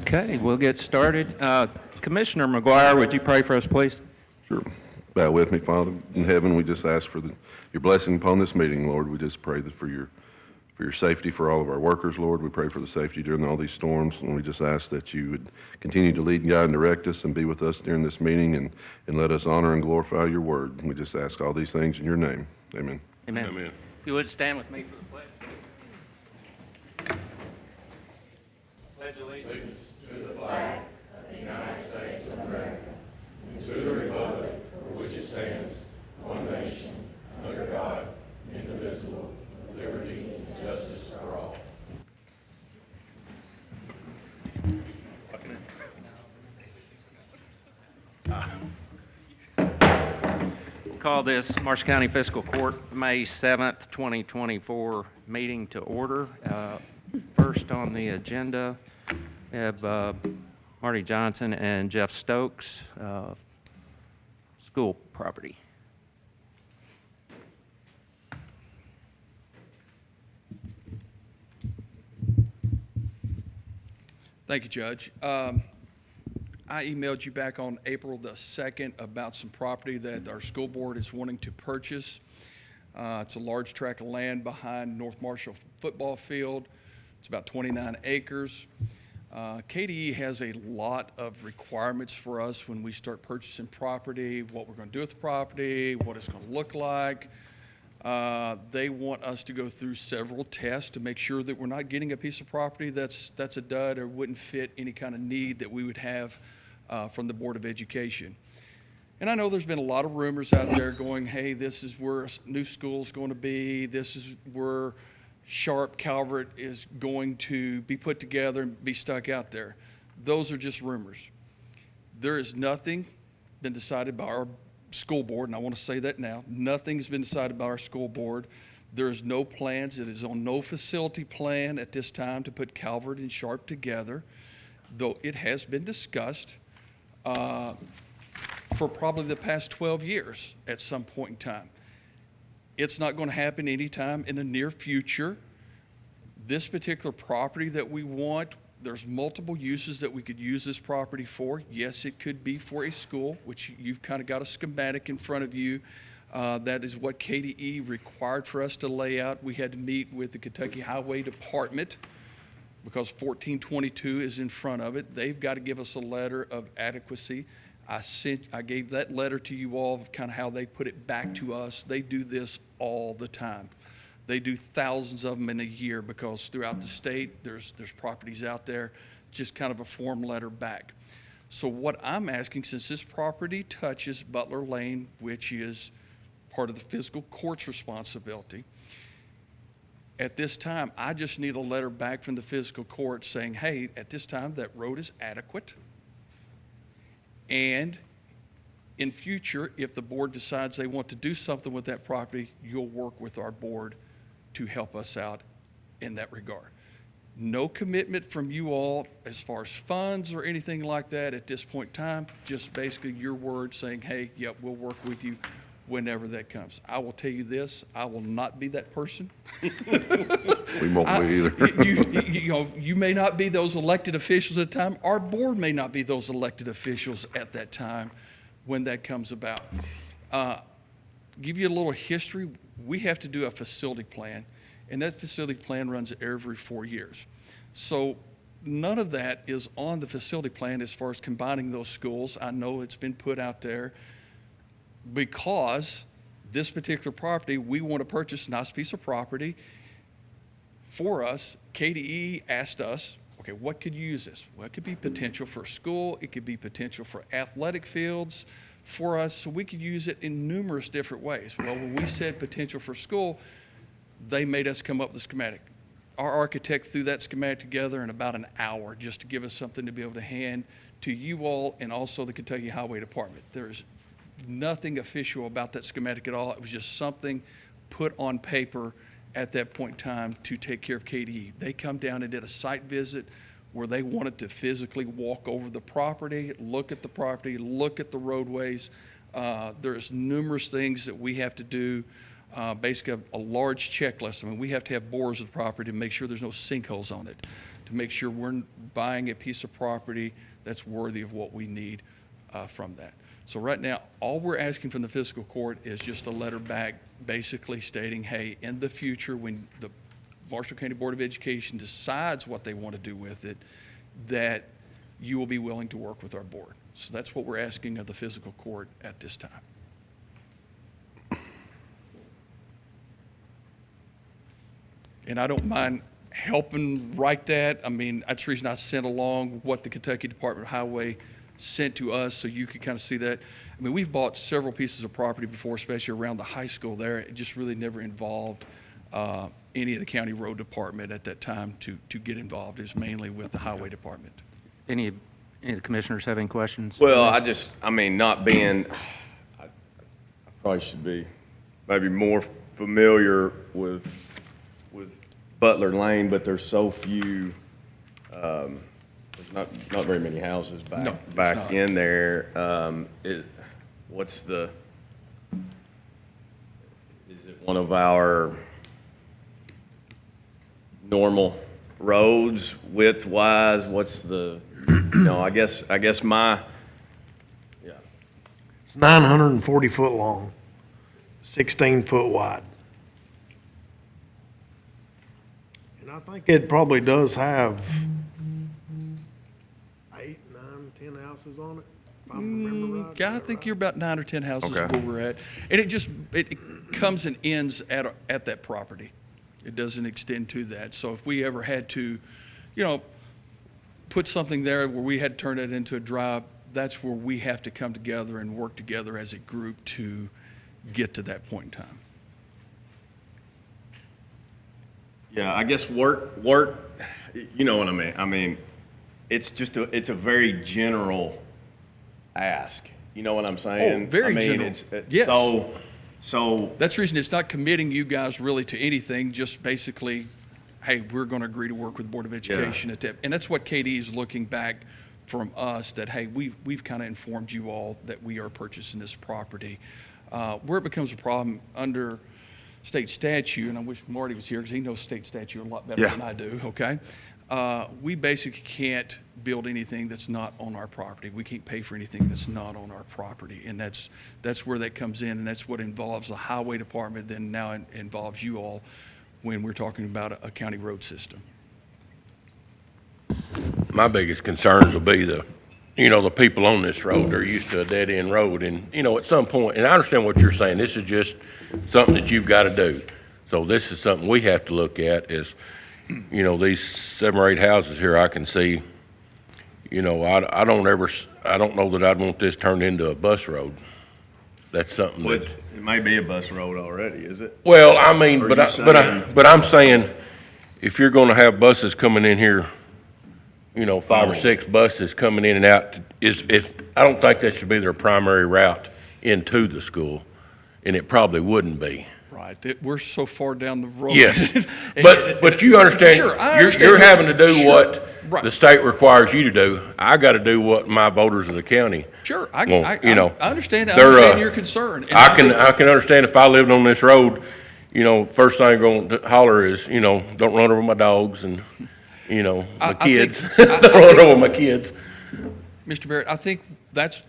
Okay, we'll get started. Commissioner McGuire, would you pray for us, please? Sure. Bow with me, Father in heaven. We just ask for your blessing upon this meeting, Lord. We just pray that for your safety for all of our workers, Lord. We pray for the safety during all these storms, and we just ask that you would continue to lead and guide and direct us and be with us during this meeting and let us honor and glorify your word. We just ask all these things in your name. Amen. Amen. Amen. If you would stand with me for the pledge. Pledge allegiance. Call this Marshall County Fiscal Court May 7th, 2024 meeting to order. First on the agenda, we have Marty Johnson and Jeff Stokes, school property. Thank you, Judge. I emailed you back on April the 2nd about some property that our school board is wanting to purchase. It's a large tract of land behind North Marshall football field. It's about 29 acres. KDE has a lot of requirements for us when we start purchasing property, what we're going to do with the property, what it's going to look like. They want us to go through several tests to make sure that we're not getting a piece of property that's a dud or wouldn't fit any kind of need that we would have from the Board of Education. And I know there's been a lot of rumors out there going, hey, this is where a new school's going to be, this is where Sharp Calvert is going to be put together and be stuck out there. Those are just rumors. There is nothing been decided by our school board, and I want to say that now. Nothing's been decided by our school board. There's no plans. It is on no facility plan at this time to put Calvert and Sharp together, though it has been discussed for probably the past 12 years at some point in time. It's not going to happen anytime in the near future. This particular property that we want, there's multiple uses that we could use this property for. Yes, it could be for a school, which you've kind of got a schematic in front of you. That is what KDE required for us to lay out. We had to meet with the Kentucky Highway Department because 1422 is in front of it. They've got to give us a letter of adequacy. I gave that letter to you all, kind of how they put it back to us. They do this all the time. They do thousands of them in a year because throughout the state, there's properties out there, just kind of a form letter back. So what I'm asking, since this property touches Butler Lane, which is part of the fiscal court's responsibility, at this time, I just need a letter back from the fiscal court saying, hey, at this time, that road is adequate. And in future, if the board decides they want to do something with that property, you'll work with our board to help us out in that regard. No commitment from you all as far as funds or anything like that at this point in time, just basically your word saying, hey, yep, we'll work with you whenever that comes. I will tell you this, I will not be that person. We won't be either. You may not be those elected officials at the time. Our board may not be those elected officials at that time when that comes about. Give you a little history. We have to do a facility plan, and that facility plan runs every 4 years. So none of that is on the facility plan as far as combining those schools. I know it's been put out there because this particular property, we want to purchase a nice piece of property for us. KDE asked us, okay, what could you use this? Well, it could be potential for a school. It could be potential for athletic fields for us, so we could use it in numerous different ways. Well, when we said potential for school, they made us come up with a schematic. Our architect threw that schematic together in about an hour just to give us something to be able to hand to you all and also the Kentucky Highway Department. There's nothing official about that schematic at all. It was just something put on paper at that point in time to take care of KDE. They come down and did a site visit where they wanted to physically walk over the property, look at the roadways. There's numerous things that we have to do, basically a large checklist. I mean, we have to have bores of the property to make sure there's no sinkholes on it, to make sure we're buying a piece of property that's worthy of what we need from that. So right now, all we're asking from the fiscal court is just a letter back basically stating, hey, in the future, when the Marshall County Board of Education decides what they want to do with it, that you will be willing to work with our board. So that's what we're asking of the fiscal court at this time. And I don't mind helping write that. I mean, that's the reason I sent along what the Kentucky Department of Highway sent to us, so you could kind of see that. I mean, we've bought several pieces of property before, especially around the high school there. It just really never involved any of the county road department at that time to get involved. It was mainly with the highway department. Any of the commissioners have any questions? Well, I mean, not being, I probably should be maybe more familiar with Butler Lane, but there's so few, there's not very many houses No, it's back not. in there. What's the, is it one of our normal roads width-wise? What's the, I guess my, yeah. It's 940 foot long, 16 foot wide. And I think it probably does have 8, 9, 10 houses on it, if I remember right. Yeah, I think you're about 9 or 10 houses Okay. where we're at. And it comes and ends at that property. It doesn't extend to that. So if we ever had to, put something there where we had to turn it into a drive, that's where we have to come together and work together as a group to get to that point in time. Yeah, I guess work, you know what I mean? I mean, it's a very general ask. You know what I'm saying? Oh, very I mean, general. It's Yes. So, That's the reason it's not committing you guys really to anything, just basically, hey, we're going to agree to work with the Board of Education at that. And that's what Katie is looking back from us, that, hey, we've kind of informed you all that we are purchasing this property. Where it becomes a problem under state statute, and I wish Marty was here because he knows state statute a lot better Yeah. than I do, okay? We basically can't build anything that's not on our property. We can't pay for anything that's not on our property. And that's where that comes in, and that's what involves the highway department, then now involves you all when we're talking about a county road system. My biggest concerns will be the people on this road, they're used to a dead-end road, and, at some point, and I understand what you're saying, this is just something that you've got to do. So this is something we have to look at is, these 7 or 8 houses here, I can see, I don't know that I'd want this turned into a bus road. That's something that. it may be a bus road already, is it? Well, I mean, Or but you saying- I'm saying, if you're gonna have buses coming in here, 5 or 6 buses coming in and out, I don't think that should be their primary route into the school, and it probably wouldn't be. Right, we're so far down the road. Yes, And- but you understand, Sure, I you're understand. having to do Sure, what right. the state requires you to do. I gotta do what my voters of the county. Sure, Well, I understand, they're, your concern. And I can think- understand if I lived on this road, first thing I'm going to holler is, don't run over my dogs and, my I kids. think- Don't run over my kids. Mr. Barrett, I think that's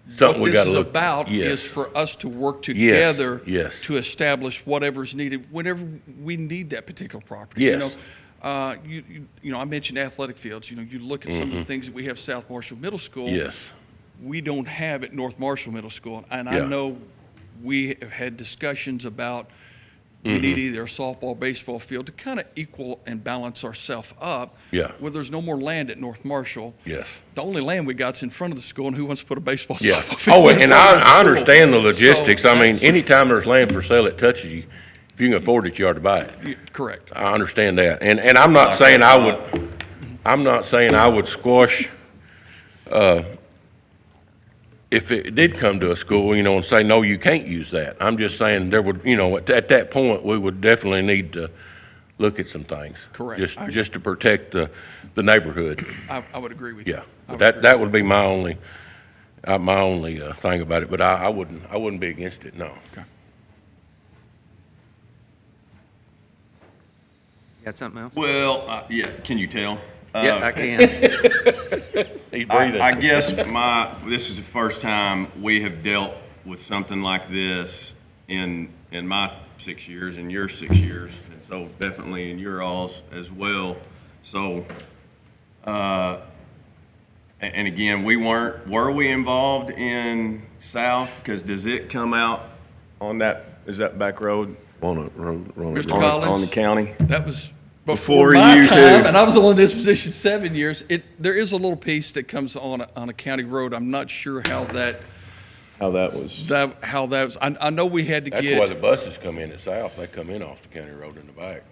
Something what we this gotta is look. about, Yes. is for us to work Yes, together yes. to establish whatever's needed whenever we need that particular property. Yes. I mentioned athletic fields. You look at some of the things that we have South Marshall Middle School. Yes, We don't have at North Marshall Middle School. And I Yeah. know we have had discussions about we need either a softball, baseball field to kind of equal and balance ourselves up. Yeah. Where there's no more land at North Marshall. yes. The only land we got's in front of the school, and who wants to put a baseball Yeah. softball field Oh, in and front of the I school? understand the logistics. So I mean, that's- anytime there's land for sale that touches you, if you can afford it, you ought to buy it. Correct. I understand that. And I'm not saying I would squash, if it did come to a school, and say, no, you can't use that. I'm just saying there would, at that point, we would definitely need to look at some things. Correct. Just to protect the neighborhood. I would agree with you. Yeah. I would That agree that with would be my only thing about it, but I wouldn't be against it, no. Got something else? Well, yeah, can you tell? Yeah, I can. He's breathing. I guess this is the first time we have dealt with something like this in my 6 years, in your 6 years, and so definitely in your alls as well. So, and again, were we involved in South? Because does it come out on is that back road? Walnut Road. Mr. On Collins? the county? That was Before before my you time, two. and I was only in this position 7 years. There is a little piece that comes on a county road. I'm not sure how that was. I know we had to That's get. why the buses come in at South. They come in off the county road in the back.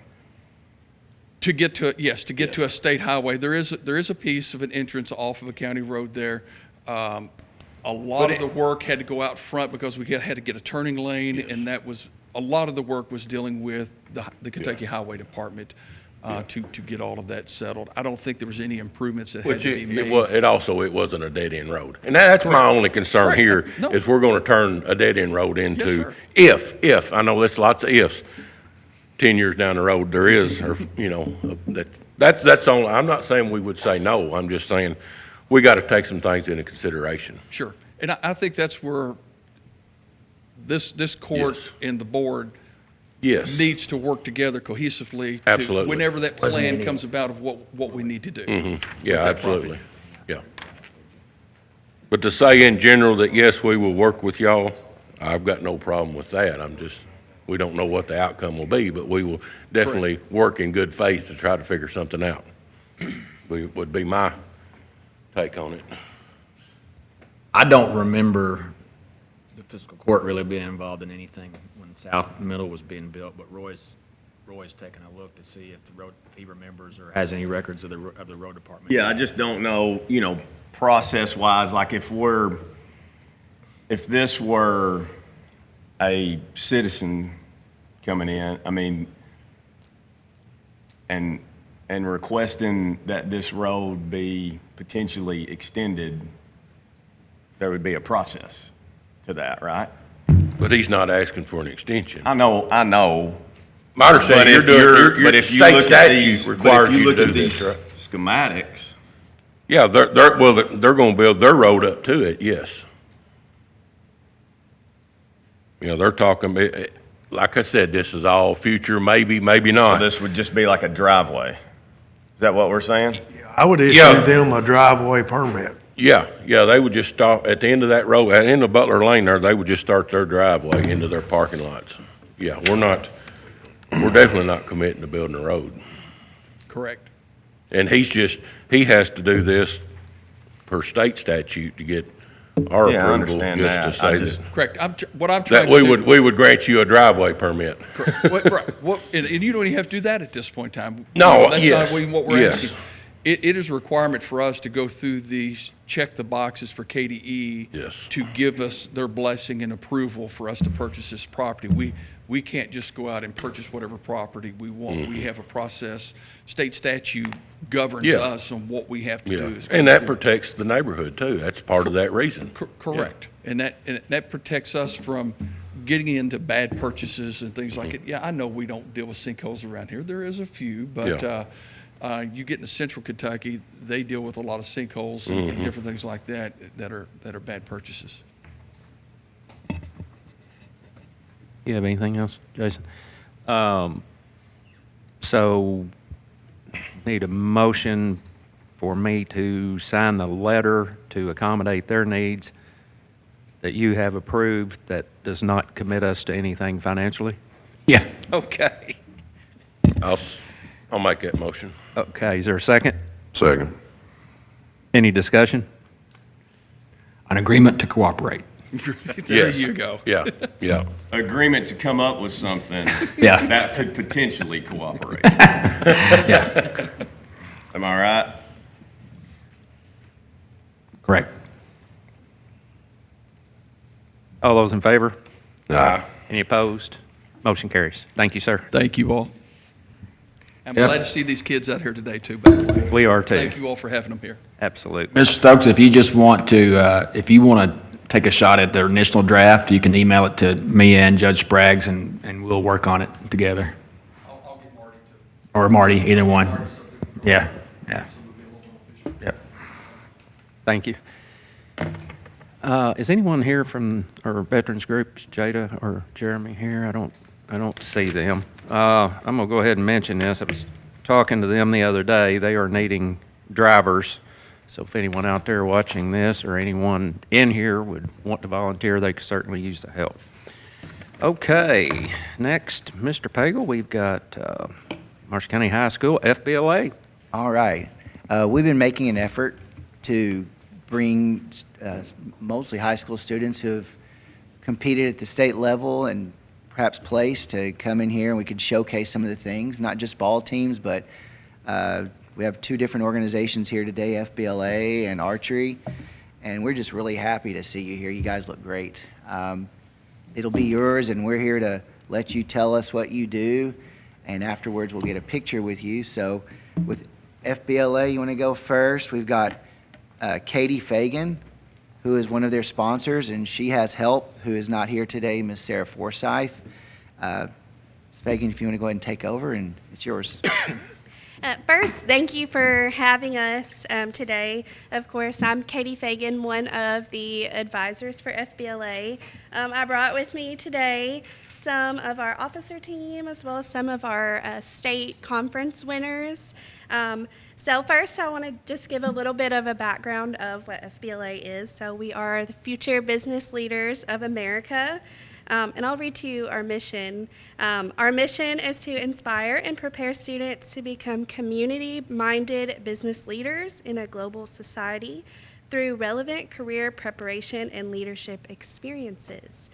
To get to, yes, to get to a state highway, there is a piece of an entrance off of a county road there. A lot of the work had to go out front because we had to get a turning lane, Yes. and a lot of the work was dealing with the Kentucky Highway Department to get all of that settled. I don't think there was any improvements that had Which to be it made. wasn't a dead-end road. And that's my only concern Correct. here, No. is we're gonna turn a dead-end road into, sir. if, I know there's lots of ifs, 10 years down the road, there is, or, that's only, I'm not saying we would say no, I'm just saying, we gotta take some things into consideration. Sure. And I think that's where this court Yes. and the board Yes, needs to work together cohesively. Absolutely. Whenever that plan comes about of what we need to do. yeah, that absolutely, yeah. But to say in general that, yes, we will work with y'all, I've got no problem with that. We don't know what the outcome will be, but we will definitely work in good faith to try to figure something out. Would be my take on it. I don't remember the fiscal court really being involved in anything when South Middle was being built, but Roy's taking a look to see if he remembers or has any records of the road department. Yeah, I just don't know, process-wise, like if this were a citizen coming in, I mean, and requesting that this road be potentially extended, there would be a process to that, right? But he's not asking for an extension. I know. My understanding, But your if you state look at statute these, requires you to look do at this, these right? schematics, Yeah, they're gonna build their road up to it, yes. They're talking, like I said, this is all future, maybe not. this would just be like a driveway. Is that what we're saying? I would issue Yeah. them a driveway permit. Yeah, they would just stop at the end of that road, at the end of Butler Lane there, they would just start their driveway into their parking lots. Yeah, we're definitely not committing to building a road. Correct. And he has to do this per state statute to get our Yeah, I approval, understand just to that. say I just- that, Correct. What I'm trying that to do. we would grant you a driveway permit. Right. And you don't even have to do that at this point in time. No, That's yes, not what we're yes. asking. It is a requirement for us to go through these, check the boxes for KDE. Yes. To give us their blessing and approval for us to purchase this property. We can't just go out and purchase whatever property we want. We have a process. State statute governs Yeah. us on what we have to Yeah, do. and that protects the neighborhood too. That's part of that reason. Correct. And that protects us from getting into bad purchases and things like it. Yeah, I know we don't deal with sinkholes around here. There is a few, but you get into central Kentucky, they deal with a lot of sinkholes and different things like that are bad purchases. You have anything else, Jason? So, need a motion for me to sign the letter to accommodate their needs that you have approved that does not commit us to anything financially? Yeah. Okay. I'll make that motion. Okay, is there a second? Second. Any discussion? An agreement to cooperate. There Yes. you go. Yeah. Agreement to come up with something Yeah. that could potentially cooperate. Yeah, Am I right? correct. All those in favor? Aye. Any opposed? Motion carries. Thank you, sir. Thank you all. I'm Yep. glad to see these kids out here today too, by the way. We are too. Thank you all for having them here. Absolutely. Mr. Stokes, if you just want to, if you want to take a shot at the initial draft, you can email it to me and Judge Spraggs, and we'll work on it together. I'll get Marty or Marty, either one. Yeah, yeah. Yep. Thank you. Is anyone here from our veterans groups, Jada or Jeremy here? I don't see them. I'm gonna go ahead and mention this. I was talking to them the other day. They are needing drivers. So if anyone out there watching this or anyone in here would want to volunteer, they could certainly use the help. Okay, next, Mr. Pagel, we've got Marshall County High School FBLA. All right. We've been making an effort to bring mostly high school students who have competed at the state level and perhaps placed to come in here and we could showcase some of the things, not just ball teams, but we have two different organizations here today, FBLA and archery, and we're just really happy to see you here. You guys look great. It'll be yours, and we're here to let you tell us what you do, and afterwards we'll get a picture with you. So with FBLA, you want to go first? We've got Katie Fagan, who is one of their sponsors, and she has help, who is not here today, Miss Sarah Forsyth. Fagan, if you want to go ahead and take over, and it's yours. First, thank you for having us today. Of course, I'm Katie Fagan, one of the advisors for FBLA. I brought with me today some of our officer team as well as some of our state conference winners. So first, I want to just give a little bit of a background of what FBLA is. So we are the Future Business Leaders of America. And I'll read to you our mission. Our mission is to inspire and prepare students to become community-minded business leaders in a global society through relevant career preparation and leadership experiences.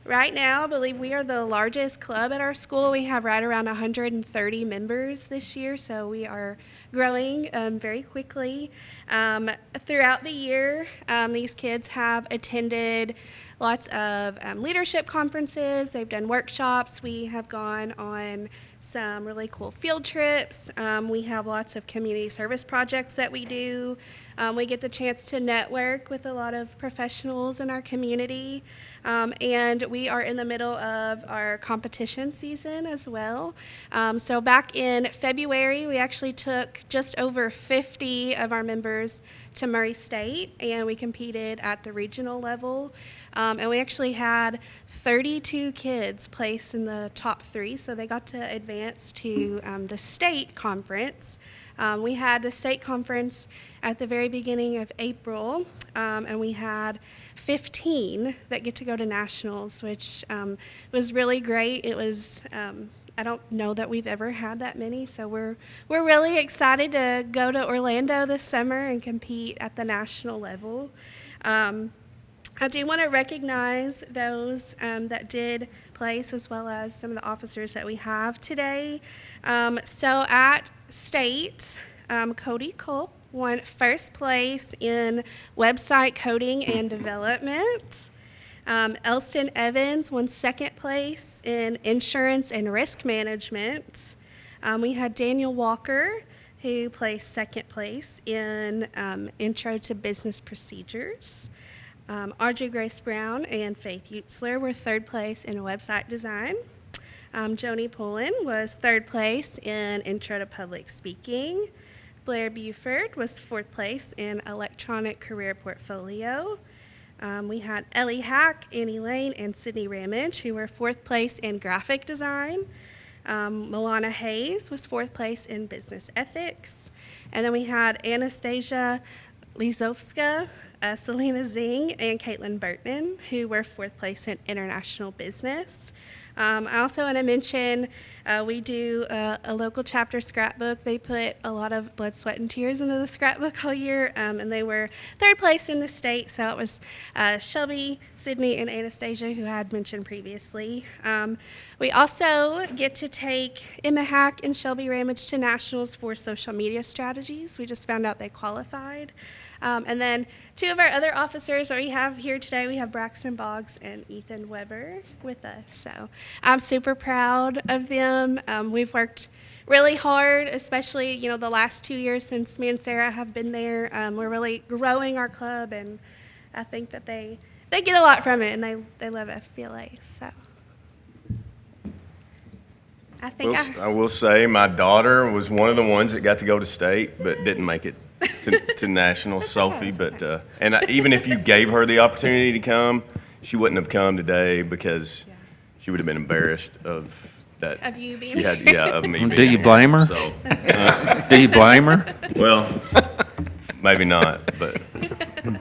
Right now, I believe we are the largest club at our school. We have right around 130 members this year, so we are growing very quickly. Throughout the year, these kids have attended lots of leadership conferences. They've done workshops. We have gone on some really cool field trips. We have lots of community service projects that we do. We get the chance to network with a lot of professionals in our community. And we are in the middle of our competition season as well. So back in February, we actually took just over 50 of our members to Murray State, and we competed at the regional level. And we actually had 32 kids place in the top 3, so they got to advance to the state conference. We had the state conference at the very beginning of April, and we had 15 that get to go to nationals, which was really great. It was I don't know that we've ever had that many, so we're really excited to go to Orlando this summer and compete at the national level. I do want to recognize those that did place, as well as some of the officers that we have today. So at state, Cody Culp won first place in website coding and development. Elston Evans won second place in insurance and risk management. We had Daniel Walker, who placed second place in intro to business procedures. Audrey Grace Brown and Faith Utzler were third place in website design. Joni Pullen was third place in intro to public speaking. Blair Buford was fourth place in electronic career portfolio. We had Ellie Hack, Annie Lane, and Sydney Ramage, who were fourth place in graphic design. Milana Hayes was fourth place in business ethics. And then we had Anastasia Lizovska, Selena Zing, and Caitlin Burton, who were fourth place in international business. I also want to mention we do a local chapter scrapbook. They put a lot of blood, sweat, and tears into the scrapbook all year, and they were third place in the state. So it was Shelby, Sydney, and Anastasia, who I had mentioned previously. We also get to take Emma Hack and Shelby Ramage to nationals for social media strategies. We just found out they qualified. And then two of our other officers that we have here today, we have Braxton Boggs and Ethan Weber with us. So I'm super proud of them. We've worked really hard, especially, the last 2 years since me and Sarah have been there. We're really growing our club, and I think that they get a lot from it, and they love FBLA. So I think I will say my daughter was one of the ones that got to go to state, but didn't make it to nationals, Sophie. But even if you gave her the opportunity to come, she wouldn't have come today because she would have been embarrassed of that. Of you being she had, here. yeah, of me. Do being you here. blame her? So, Do you blame her? well, maybe not, but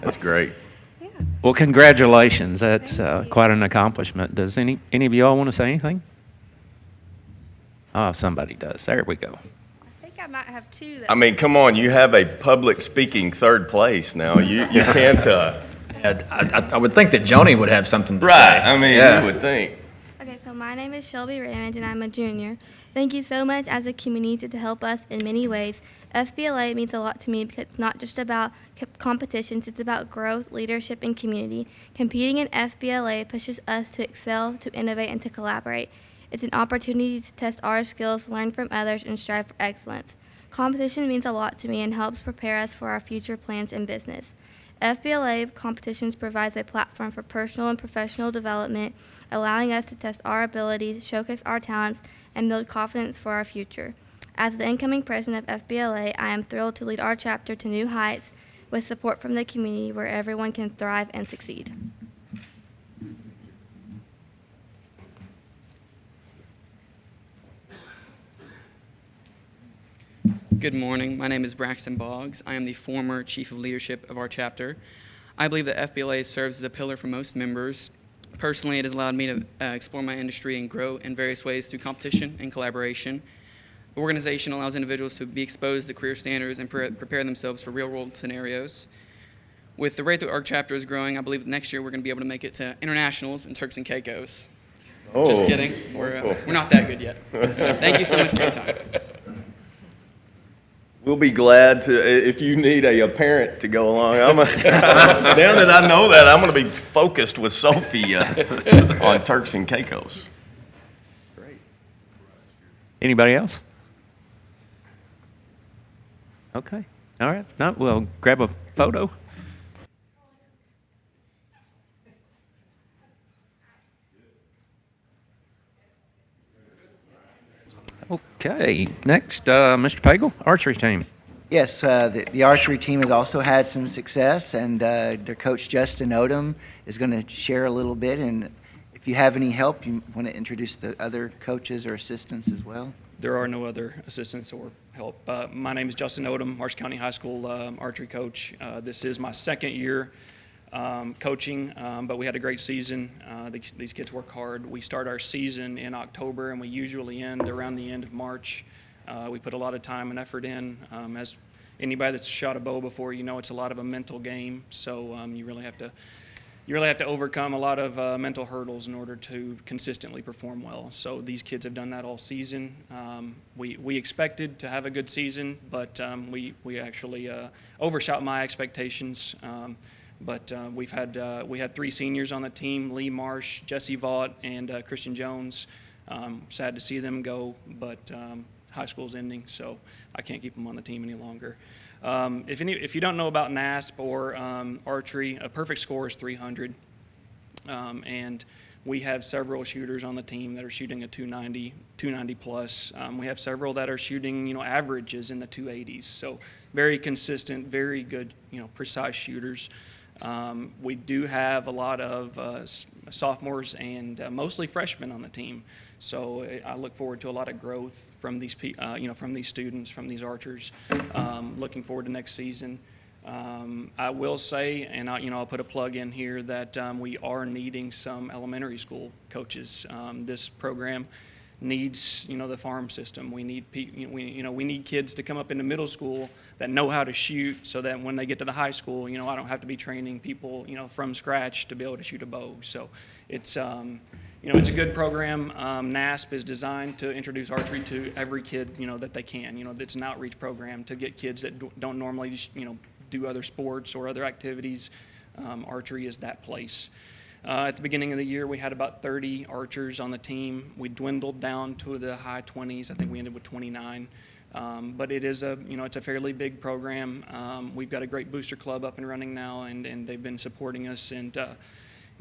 that's great. Well, congratulations. That's quite an accomplishment. Does any of y'all want to say anything? Oh, somebody does. There we go. I think I might have two. That I mean, come on, you have a public speaking third place now. You can't. I would think that Joni would have something to Right. say. I mean, Yeah. you would think. Okay, so my name is Shelby Ramage, and I'm a junior. Thank you so much as a community to help us in many ways. FBLA means a lot to me because it's not just about competitions, it's about growth, leadership, and community. Competing in FBLA pushes us to excel, to innovate, and to collaborate. It's an opportunity to test our skills, learn from others, and strive for excellence. Competition means a lot to me and helps prepare us for our future plans in business. FBLA competitions provides a platform for personal and professional development, allowing us to test our abilities, showcase our talents, and build confidence for our future. As the incoming president of FBLA, I am thrilled to lead our chapter to new heights with support from the community where everyone can thrive and succeed. Good morning. My name is Braxton Boggs. I am the former Chief of Leadership of our chapter. I believe that FBLA serves as a pillar for most members. Personally, it has allowed me to explore my industry and grow in various ways through competition and collaboration. The organization allows individuals to be exposed to career standards and prepare themselves for real-world scenarios. With the rate that our chapter is growing, I believe that next year we're going to be able to make it to internationals and Turks and Caicos. Oh. Just kidding. We're not that good yet. Thank you so much for your time. We'll be glad to, if you need a parent to go along. Now that I know that, I'm going to be focused with Sophie on Turks and Caicos. Anybody else? Okay. All right. No, we'll grab a photo. Okay. Next, Mr. Pagel, archery team. Yes, the archery team has also had some success, and their coach, Justin Odom, is going to share a little bit. And if you have any help, you want to introduce the other coaches or assistants as well? There are no other assistants or help. My name is Justin Odom, Marshall County High School archery coach. This is my second year coaching, but we had a great season. These kids work hard. We start our season in October, and we usually end around the end of March. We put a lot of time and effort in. As anybody that's shot a bow before, you know it's a lot of a mental game. So you really have to overcome a lot of mental hurdles in order to consistently perform well. So these kids have done that all season. We expected to have a good season, but we actually overshot my expectations. But we had three seniors on the team: Lee Marsh, Jesse Vaught, and Christian Jones. Sad to see them go, but high school's ending, so I can't keep them on the team any longer. If you don't know about NASP or archery, a perfect score is 300, and we have several shooters on the team that are shooting a 290 plus. We have several that are shooting averages in the 280s. So very consistent, very good precise shooters. We do have a lot of sophomores and mostly freshmen on the team. So I look forward to a lot of growth from these from these students, from these archers. Looking forward to next season. I will say, and I'll put a plug in here, that we are needing some elementary school coaches. This program needs the farm system. We need we need kids to come up into middle school that know how to shoot, so that when they get to the high school, I don't have to be training people from scratch to be able to shoot a bow. So it's it's a good program. NASP is designed to introduce archery to every kid that they can. It's an outreach program to get kids that don't normally do other sports or other activities. Archery is that place. At the beginning of the year, we had about 30 archers on the team. We dwindled down to the high 20s. I think we ended with 29. But it is it's a fairly big program. We've got a great booster club up and running now, and they've been supporting us. And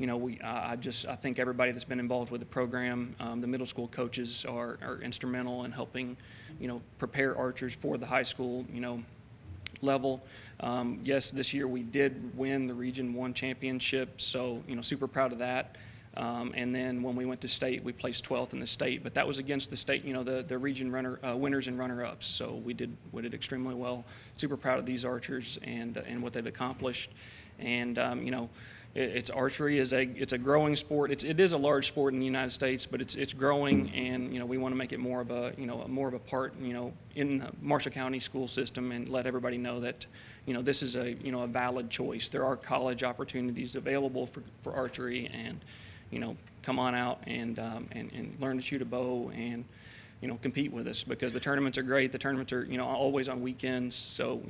I think everybody that's been involved with the program, the middle school coaches are instrumental in helping, prepare archers for the high school, level. Yes, this year we did win the Region 1 championship, so, super proud of that. And then when we went to state, we placed 12th in the state, but that was against the state, the region winners and runner-ups. So we did extremely well. Super proud of these archers and what they've accomplished. And it's archery it's a growing sport. It is a large sport in the United States, but it's growing, and we want to make it more of a part in the Marshall County school system, and let everybody know that this is a valid choice. There are college opportunities available for archery, and come on out and learn to shoot a bow and compete with us, because the tournaments are great. The tournaments are always on weekends, so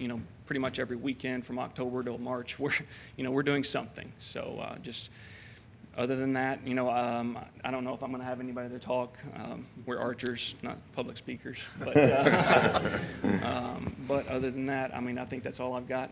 pretty much every weekend from October till March we're doing something. So just other than that, I don't know if I'm going to have anybody to talk. We're archers, not public speakers, but but other than that, I think that's all I've got.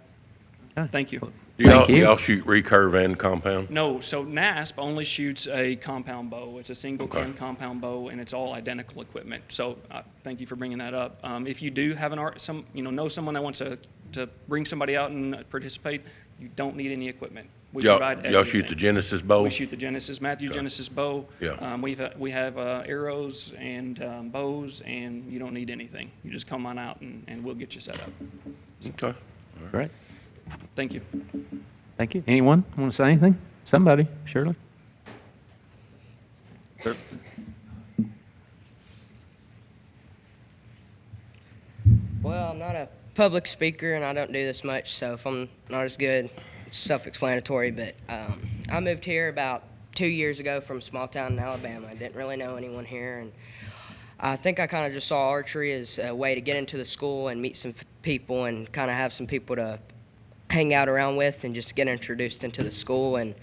Thank you. Thank you. Y'all shoot recurve and compound? No, so NASP only shoots a compound bow. It's a single Okay. pin compound bow, and it's all identical equipment. So thank you for bringing that up. If you do have know someone that wants to bring somebody out and participate, you don't need any equipment. We provide Y'all shoot everything. the Genesis bow? We shoot the Genesis, Matthew Genesis bow. Yeah. We have arrows and bows, and you don't need anything. You just come on out, and we'll get you set up. Okay. Great. Thank you. Thank you. Anyone want to say anything? Somebody, Shirley? Well, I'm not a public speaker, and I don't do this much, so if I'm not as good, it's self-explanatory. But I moved here about 2 years ago from a small town in Alabama. I didn't really know anyone here, and I think I kind of just saw archery as a way to get into the school and meet some people and kind of have some people to hang out around with and just get introduced into the school. And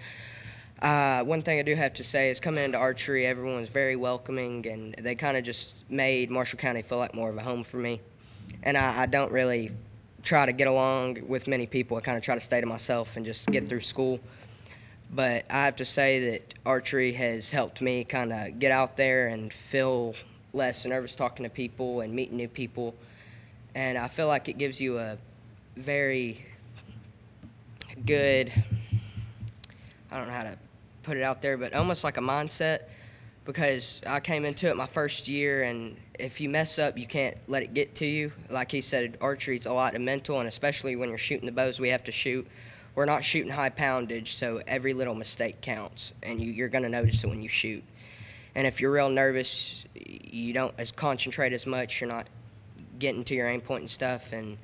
one thing I do have to say is coming into archery, everyone was very welcoming, and they kind of just made Marshall County feel like more of a home for me. And I don't really try to get along with many people. I kind of try to stay to myself and just get through school. But I have to say that archery has helped me kind of get out there and feel less nervous talking to people and meeting new people. And I feel like it gives you a very good, I don't know how to put it out there, but almost like a mindset, because I came into it my first year, and if you mess up, you can't let it get to you. Like he said, archery's a lot of mental, and especially when you're shooting the bows we have to shoot. We're not shooting high poundage, so every little mistake counts, and you're going to notice it when you shoot. And if you're real nervous, you don't concentrate as much. You're not getting to your aim point and stuff, and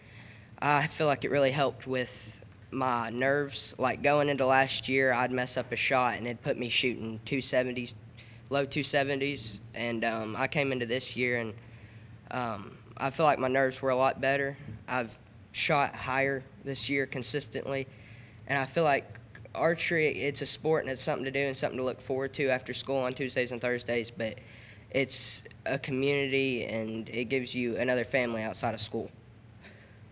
I feel like it really helped with my nerves. Like going into last year, I'd mess up a shot, and it'd put me shooting 270s, low 270s, and I came into this year, and I feel like my nerves were a lot better. I've shot higher this year consistently, and I feel like archery, it's a sport, and it's something to do and something to look forward to after school on Tuesdays and Thursdays, but it's a community, and it gives you another family outside of school.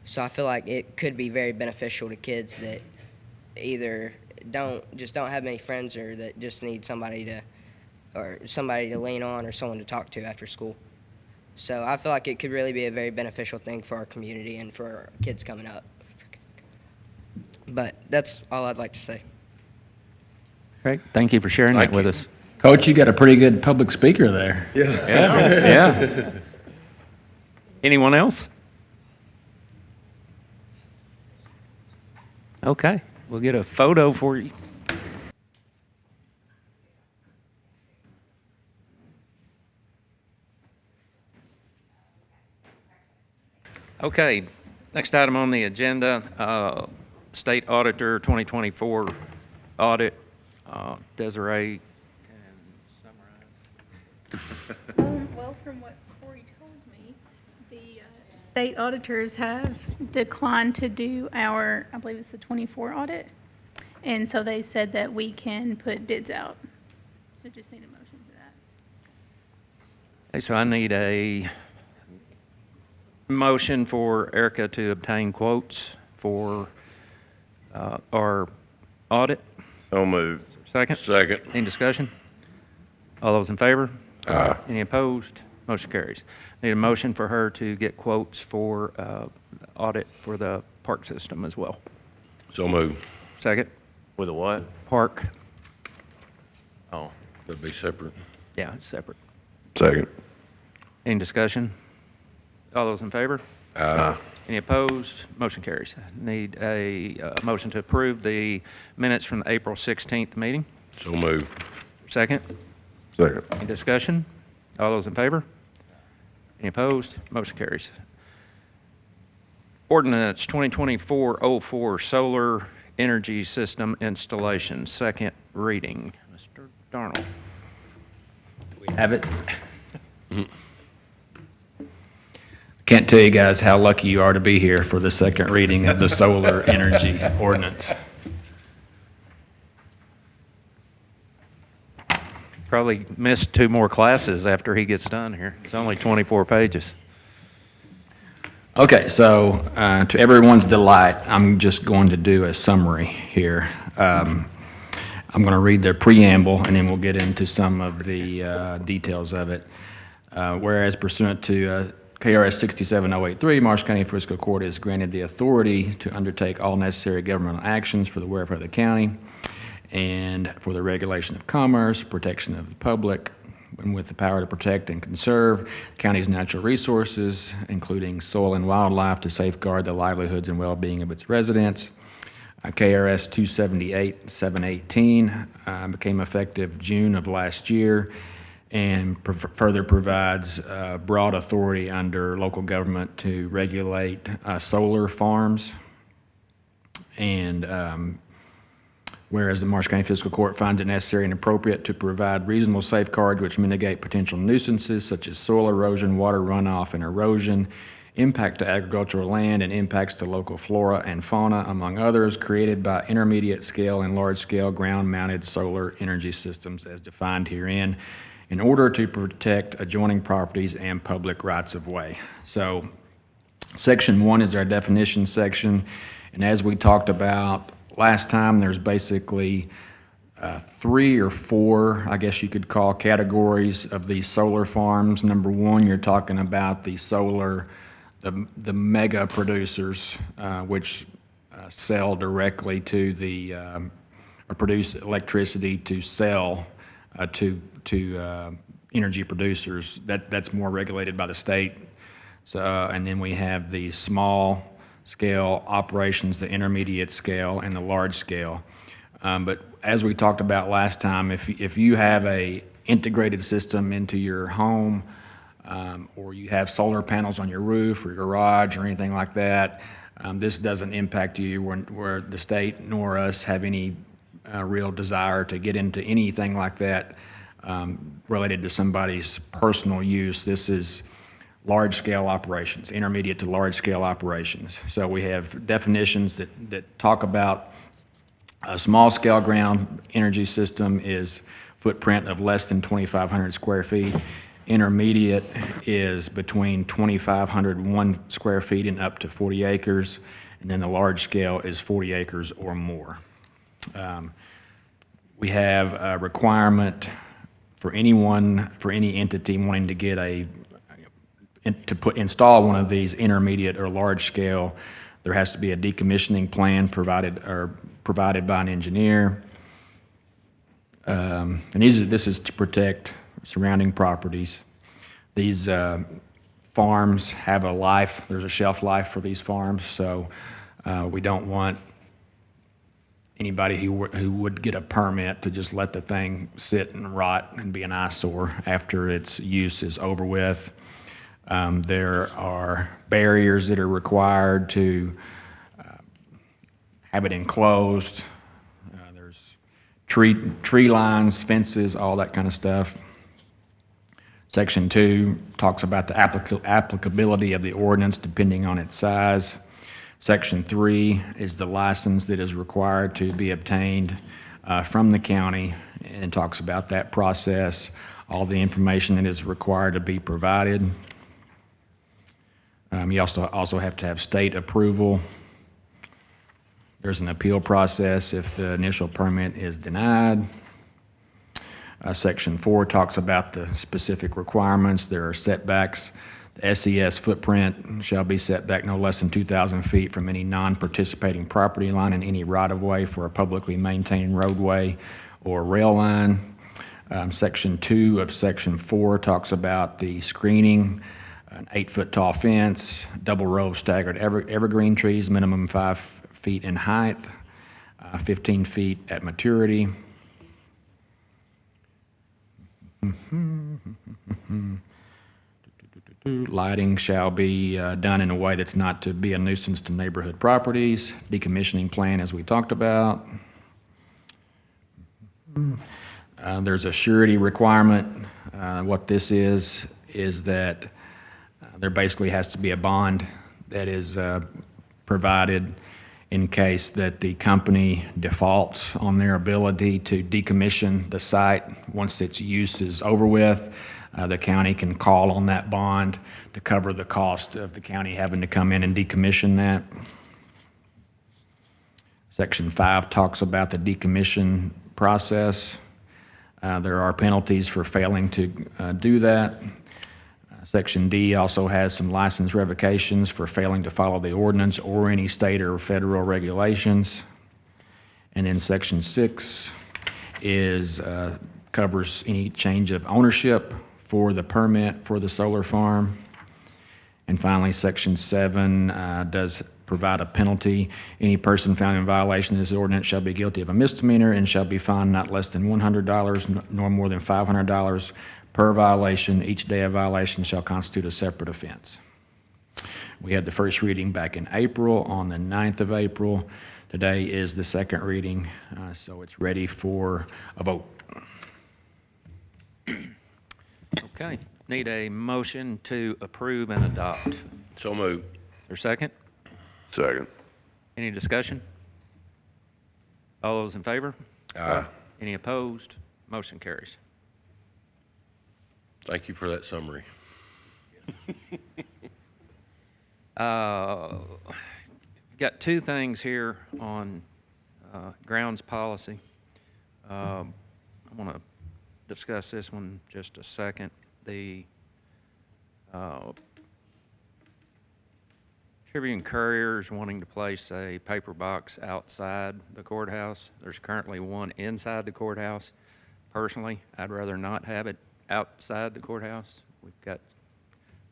So I feel like it could be very beneficial to kids that either don't have many friends, or that just need somebody to lean on, or someone to talk to after school. So I feel like it could really be a very beneficial thing for our community and for our kids coming up. But that's all I'd like to say. Great. Thank you for sharing that with us. Coach, you got a pretty good public speaker there. Yeah. Anyone else? Okay, we'll get a photo for you. Okay, next item on the agenda, State Auditor 2024 audit. Desiree can summarize. Well, from what Corey told me, the state auditors have declined to do our, I believe it's the 24 audit. And so they said that we can put bids out. So just need a motion for that. Okay, so I need a motion for Erica to obtain quotes for our audit. So moved. Second? Second. Any discussion? All those in favor? Aye. Any opposed? Motion carries. Need a motion for her to get quotes for audit for the park system as well. So moved. Second? With a what? Park. Oh. That'd be separate. Yeah, it's separate. Second. Any discussion? All those in favor? Aye. Any opposed? Motion carries. Need a motion to approve the minutes from the April 16th meeting. So moved. Second? Second. Any discussion? All those in favor? Any opposed? Motion carries. Ordinance 2024-04, solar energy system installation, second reading. Mr. Darnold. We have it. Can't tell you guys how lucky you are to be here for the second reading of the solar energy ordinance. Probably missed 2 more classes after he gets done here. It's only 24 pages. Okay, so to everyone's delight, I'm just going to do a summary here. I'm going to read the preamble, and then we'll get into some of the details of it. Whereas pursuant to KRS 67083, Marshall County Fiscal Court is granted the authority to undertake all necessary governmental actions for the welfare of the county and for the regulation of commerce, protection of the public, and with the power to protect and conserve the county's natural resources, including soil and wildlife, to safeguard the livelihoods and well-being of its residents. KRS 278-718 became effective June of last year and further provides broad authority under local government to regulate solar farms. And whereas the Marshall County Fiscal Court finds it necessary and appropriate to provide reasonable safeguards which mitigate potential nuisances such as soil erosion, water runoff, and erosion, impact to agricultural land, and impacts to local flora and fauna, among others, created by intermediate scale and large scale ground-mounted solar energy systems as defined herein, in order to protect adjoining properties and public rights-of-way. So Section 1 is our definition section, and as we talked about last time, there's basically 3 or 4, I guess you could call, categories of these solar farms. Number 1, you're talking about the solar, the mega producers, which sell directly to the, or produce electricity to sell to energy producers. That's more regulated by the state. So, and then we have the small scale operations, the intermediate scale, and the large scale. But as we talked about last time, if you have a integrated system into your home, or you have solar panels on your roof or your garage or anything like that, this doesn't impact you where the state nor us have any real desire to get into anything like that related to somebody's personal use. This is large-scale operations, intermediate to large-scale operations. So we have definitions that talk about a small-scale ground energy system is footprint of less than 2,500 square feet. Intermediate is between 2,501 square feet and up to 40 acres. And then the large scale is 40 acres or more. We have a requirement for anyone, for any entity wanting to get install one of these intermediate or large scale, there has to be a decommissioning plan provided by an engineer. And this is to protect surrounding properties. These farms have a life, there's a shelf life for these farms, so we don't want anybody who would get a permit to just let the thing sit and rot and be an eyesore after its use is over with. There are barriers that are required to have it enclosed. There's tree lines, fences, all that kind of stuff. Section 2 talks about the applicability of the ordinance depending on its size. Section 3 is the license that is required to be obtained from the county, and it talks about that process, all the information that is required to be provided. You also have to have state approval. There's an appeal process if the initial permit is denied. Section 4 talks about the specific requirements. There are setbacks. The SES footprint shall be set back no less than 2,000 feet from any non-participating property line in any right-of-way for a publicly maintained roadway or rail line. Section 2 of Section 4 talks about the screening, an 8-foot tall fence, double row of staggered evergreen trees, minimum 5 feet in height, 15 feet at maturity. Lighting shall be done in a way that's not to be a nuisance to neighborhood properties. Decommissioning plan, as we talked about. There's a surety requirement. What this is that there basically has to be a bond that is provided in case that the company defaults on their ability to decommission the site. Once its use is over with, the county can call on that bond to cover the cost of the county having to come in and decommission that. Section 5 talks about the decommission process. There are penalties for failing to do that. Section D also has some license revocations for failing to follow the ordinance or any state or federal regulations. And then Section 6 covers any change of ownership for the permit for the solar farm. And finally, Section 7 does provide a penalty. Any person found in violation of this ordinance shall be guilty of a misdemeanor and shall be fined not less than $100 nor more than $500 per violation. Each day of violation shall constitute a separate offense. We had the first reading back in April, on the 9th of April. Today is the second reading, so it's ready for a vote. Okay, need a motion to approve and adopt. So moved. Is there a second? Second. Any discussion? All those in favor? Aye. Any opposed? Motion carries. Thank you for that summary. Got two things here on grounds policy. I want to discuss this one just a second. The Tribune Courier is wanting to place a paper box outside the courthouse. There's currently one inside the courthouse. Personally, I'd rather not have it outside the courthouse. We've got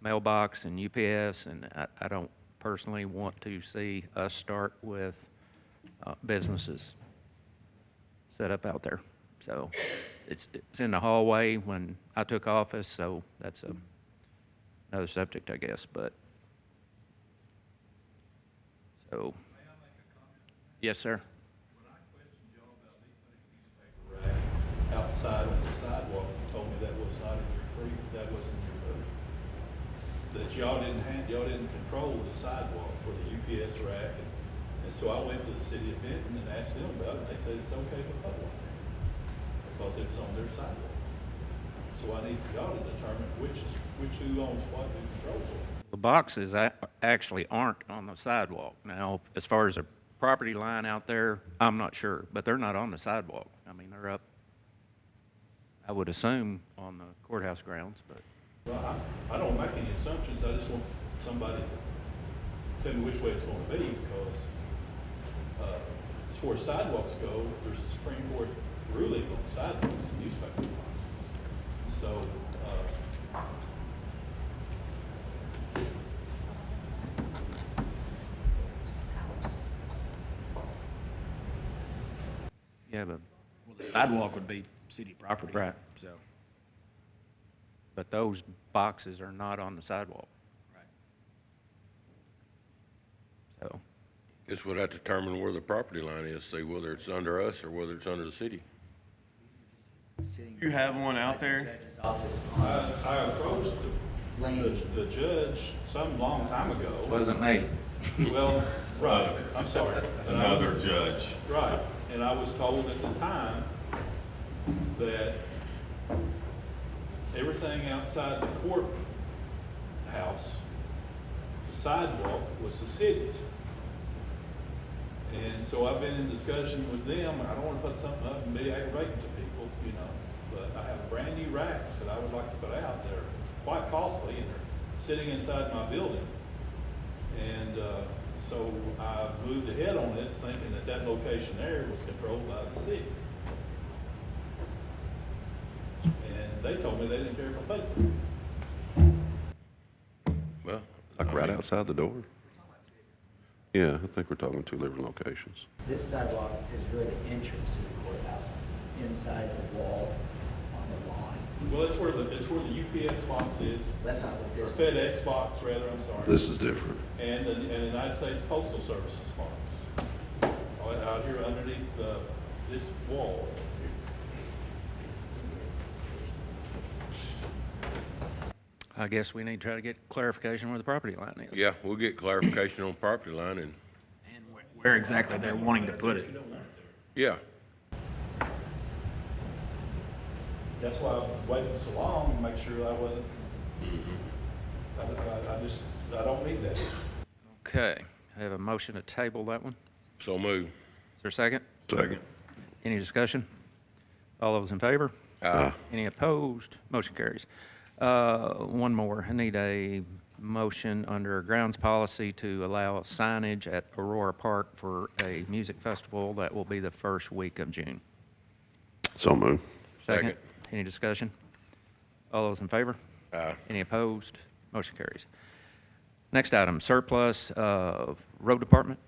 mailbox and UPS, and I don't personally want to see us start with businesses set up out there. So it's in the hallway when I took office, so that's another subject, I guess, but. So. Yes, sir. When I questioned y'all about me putting a newspaper rack outside on the sidewalk, you told me that was not in your free, that wasn't your food. That y'all didn't control the sidewalk for the UPS rack. And so I went to the city of Benton and asked them about it, and they said it's okay to put one there because it was on their sidewalk. So I need y'all to determine who owns what, who controls it. The boxes actually aren't on the sidewalk. Now, as far as a property line out there, I'm not sure, but they're not on the sidewalk. I mean, they're up, I would assume, on the courthouse grounds, but. Well, I don't make any assumptions. I just want somebody to tell me which way it's going to be because as far as sidewalks go, there's a Supreme Court ruling on sidewalks and newspaper boxes. So, Yeah, but. Sidewalk would be city property. Right. So. But those boxes are not on the sidewalk. Right. So, This would have to determine where the property line is, see whether it's under us or whether it's under the city. You have one out there? Judge's office I approached the judge some long time ago. wasn't me. Well, right, I'm sorry. Another judge. Right, and I was told at the time that everything outside the courthouse, the sidewalk, was the city's. And so I've been in discussion with them. I don't want to put something up and be aggravating to people, you know, but I have brand new racks that I would like to put out. They're quite costly and they're sitting inside my building. And so I moved ahead on this thinking that that location there was controlled by the city. And they told me they didn't care if I paid them. Well, Like right outside the door? Yeah, I think we're talking two different locations. This sidewalk is really the entrance to the courthouse, inside the wall on the lawn. Well, it's where the UPS box is. That's not what Or this. FedEx box, rather, I'm sorry. This is different. And the United States Postal Services box. Out here underneath this wall. I guess we need to try to get clarification where the property line is. Yeah, we'll get clarification on property line and, And where exactly they're wanting to put it. yeah. That's why I waited so long to make sure I wasn't, I don't need that. Okay, I have a motion to table that one. So move. Is there a second? Second. Any discussion? All those in favor? Aye. Any opposed? Motion carries. One more. I need a motion under grounds policy to allow signage at Aurora Park for a music festival that will be the first week of June. So move. Second. Second. Any discussion? All those in favor? Aye. Any opposed? Motion carries. Next item, surplus of road department.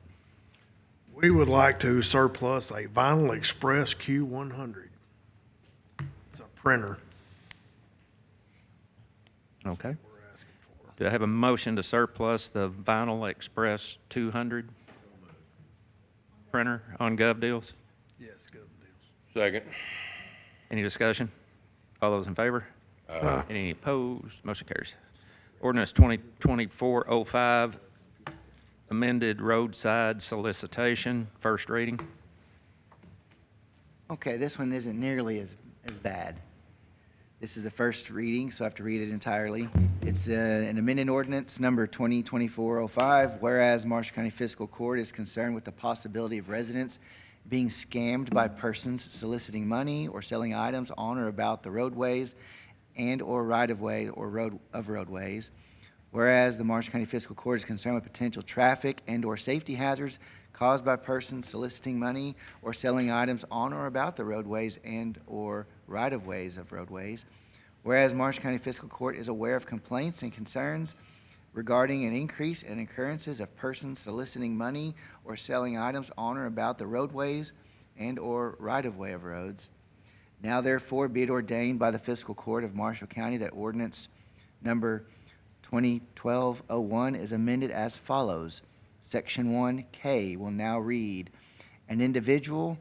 We would like to surplus a Vinyl Express Q100. It's a printer Okay. we're asking for. Do I have a motion to surplus the Vinyl Express 200 printer on Gov Deals? Yes, good deals. Second. Any discussion? All those in favor? Aye. Any opposed? Motion carries. Ordinance 2024-05, amended roadside solicitation, first reading. Okay, this one isn't nearly as bad. This is the first reading, so I have to read it entirely. It's an amended ordinance number 2024-05, whereas Marshall County Fiscal Court is concerned with the possibility of residents being scammed by persons soliciting money or selling items on or about the roadways and/or right-of-way or roadways. Whereas the Marshall County Fiscal Court is concerned with potential traffic and/or safety hazards caused by persons soliciting money or selling items on or about the roadways and/or right-of-ways of roadways. Whereas Marshall County Fiscal Court is aware of complaints and concerns regarding an increase in occurrences of persons soliciting money or selling items on or about the roadways and/or right-of-way of roads. Now therefore be it ordained by the Fiscal Court of Marshall County that ordinance number 2012-01 is amended as follows. Section 1K will now read, an individual,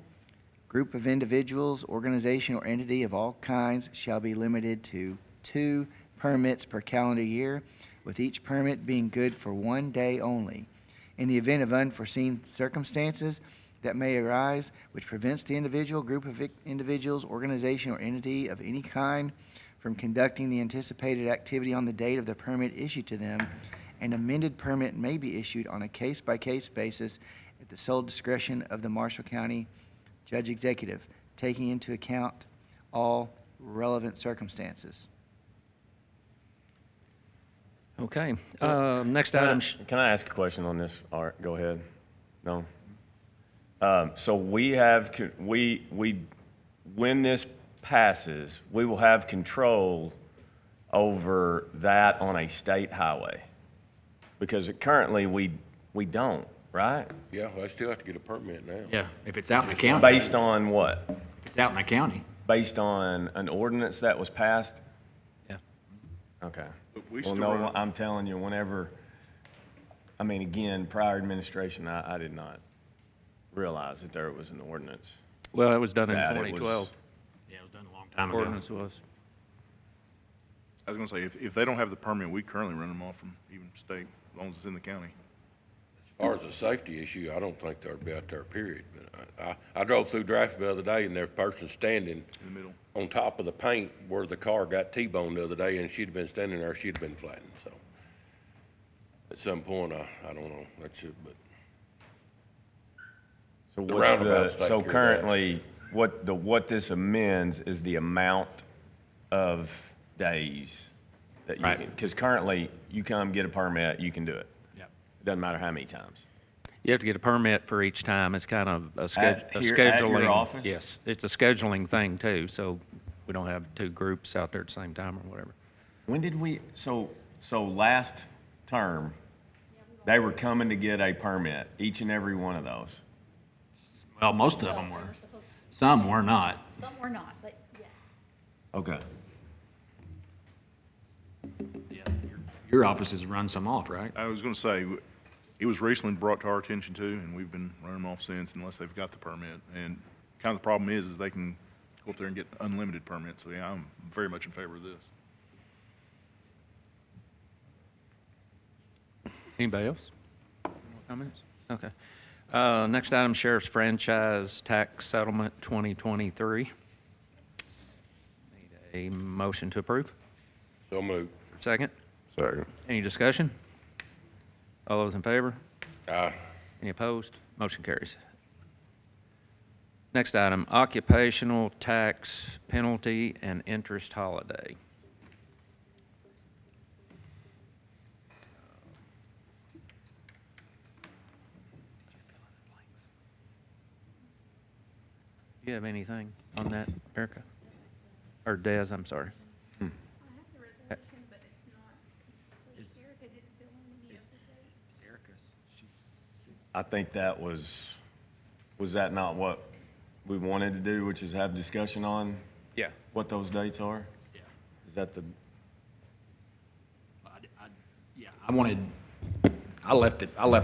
group of individuals, organization, or entity of all kinds shall be limited to 2 permits per calendar year, with each permit being good for 1 day only. In the event of unforeseen circumstances that may arise which prevents the individual, group of individuals, organization, or entity of any kind from conducting the anticipated activity on the date of the permit issued to them, an amended permit may be issued on a case-by-case basis at the sole discretion of the Marshall County Judge Executive, taking into account all relevant circumstances. Okay, next item. Can I ask a question on this? Art, go ahead. No? So when this passes, we will have control over that on a state highway? Because currently, we don't, right? Yeah, well, I still have to get a permit now. Yeah, if it's out in the county. Based on what? If it's out in the county. Based on an ordinance that was passed? Yeah. Okay. But we Well, still no, run- I'm telling you, whenever, I mean, again, prior administration, I did not realize that there was an ordinance. Well, it was done in That it was- 2012. Yeah, it was done a long time ago. Ordinance was. I was gonna say, if they don't have the permit, we currently run them off from even state, as long as it's in the county. As far as a safety issue, I don't think they'd be out there, period. But I drove through Draft the other day, and there's a person standing In the middle. on top of the paint where the car got T-boned the other day, and if she'd have been standing there, she'd have been flattened, so. At some point, I don't know, that's it, but So The what's roundabouts take care so of that. currently, what this amends is the amount of days that you Right. can, because currently, you come get a permit, you can do it. Yep. Doesn't matter how many times. You have to get a permit for each time. It's kind of a At scheduling. here- at your office? Yes, it's a scheduling thing too, so we don't have two groups out there at the same time or whatever. When did we, so last term, they were coming to get a permit, each and every one of those. Well, most of them were. Some were not. Some were not, but yes. Okay. Yeah, your offices run some off, right? I was gonna say, it was recently brought to our attention too, and we've been running them off since unless they've got the permit. And kind of the problem is they can go up there and get unlimited permits. So yeah, I'm very much in favor of this. Anybody else? More comments? Okay. Next item, Sheriff's Franchise Tax Settlement 2023. Need a motion to approve? So moved. Second? Second. Any discussion? All those in favor? Aye. Any opposed? Motion carries. Next item, occupational tax penalty and interest holiday. Do you have anything on that, Erica? Or Des, I'm sorry. I have the resolution, but it's not complete. Erica didn't fill in any of the dates. I think that was that not what we wanted to do, which is have discussion on Yeah. what those dates are? Yeah. Is that the, Yeah, I left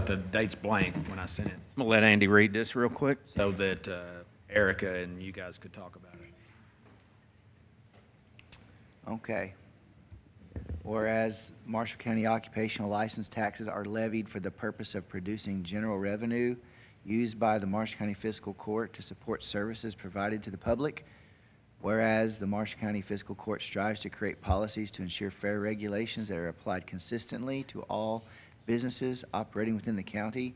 the dates blank when I sent it, I'm gonna let Andy read this real quick. so that Erica and you guys could talk about it. Okay. Whereas Marshall County occupational license taxes are levied for the purpose of producing general revenue used by the Marshall County Fiscal Court to support services provided to the public. Whereas the Marshall County Fiscal Court strives to create policies to ensure fair regulations that are applied consistently to all businesses operating within the county.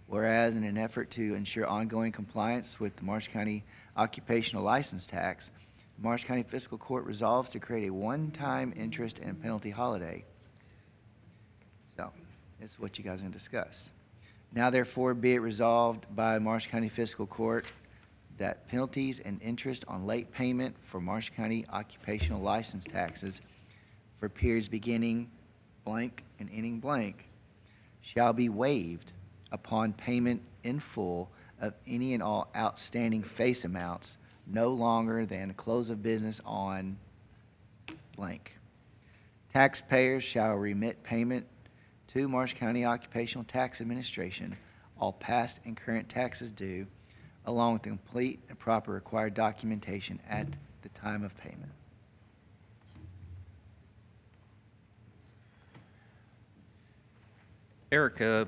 Whereas in an effort to ensure ongoing compliance with the Marshall County occupational license tax, the Marshall County Fiscal Court resolves to create a one-time interest and penalty holiday. So, this is what you guys are going to discuss. Now therefore be it resolved by Marshall County Fiscal Court that penalties and interest on late payment for Marshall County occupational license taxes for periods beginning blank and ending blank shall be waived upon payment in full of any and all outstanding face amounts no longer than close of business on blank. Taxpayers shall remit payment to Marshall County Occupational Tax Administration all past and current taxes due, along with the complete and proper required documentation at the time of payment. Erica